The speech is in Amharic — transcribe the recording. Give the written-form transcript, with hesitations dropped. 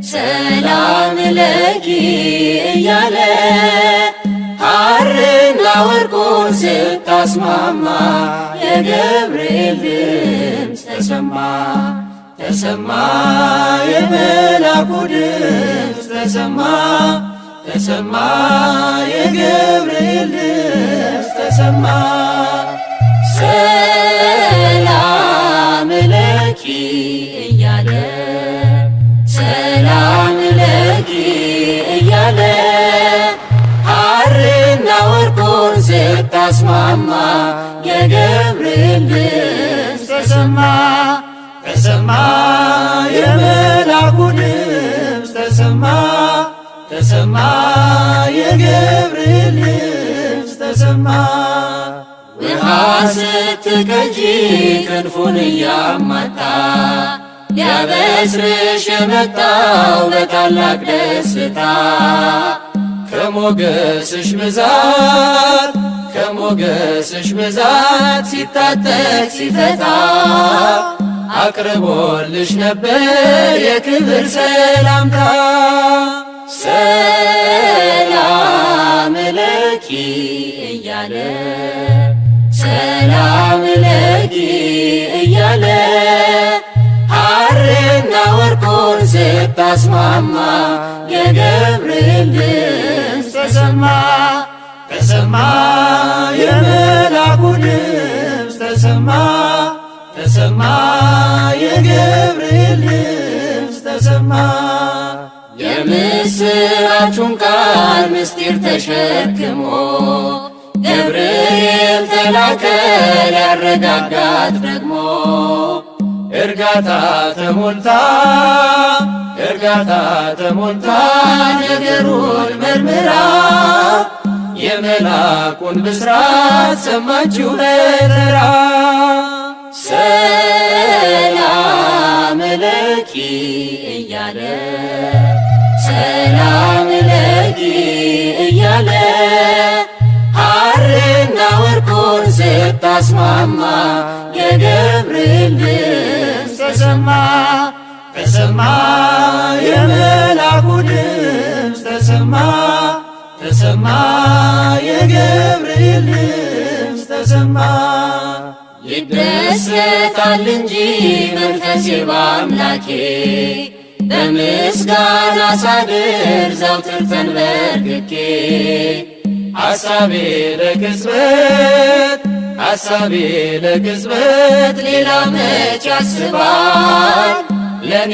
ሰላም ለኪ እያለ ሐርና ወርቁን ስታስማማ የገብርኤል ድምፅ ተሰማ ተሰማ የመላኩ ድምፅ ተሰማ ተሰማ የገብርኤል ድምፅ ተሰማ። ሰላም ለኪ እያለ ሰላም ለኪ እያለ ሐርና ወርቁን ስታስማማ የገብርኤል ድምፅ ተሰማ ተሰማ የመላኩ ድምፅ ተሰማ ተሰማ የገብርኤል ድምፅ ተሰማ። ውሃ ስትቀጂ ክንፉን እያማታ ሊያበስርሽ የመጣው በታላቅ ደስታ ከሞገስሽ ብዛት ሲታጠቅ ሲፈታ አቅርቦልሽ ነበር የክብር ሰላምታ። ሰላም ለኪ እያለ ሰላም ለኪ እያለ ሐርና ወርቁን ስታስማማ የገብርኤል ድምፅ ተሰማ ተሰማ የመላኩ ድምፅ ተሰማ ተሰማ የገብርኤል ድምፅ ተሰማ። የምስራቹን ቃል ምስጢር ተሸክሞ ገብርኤል ተላከ ሊያረጋጋት ደግሞ እርጋታ ተሞልታ ነገሩን መርምራ የመላኩን ብስራት ሰማችው በተራ። ሰላም ለኪ እያለ ሰላም ለኪ እያለ ሐርና ወርቁን ስታስማማ የገብርኤል ድምፅ ተሰማ ተሰማ የመላኩ ድምፅ ተሰማ ተሰማ የገብርኤል ድምፅ ተሰማ። ይደሰታል እንጂ መንፈሴ በአምላኬ በምስጋና ሳድር ዘውትር ተንበርክኬ ሐሳቤ ለቅጽበት ሌላ መች ያስባል ለኔ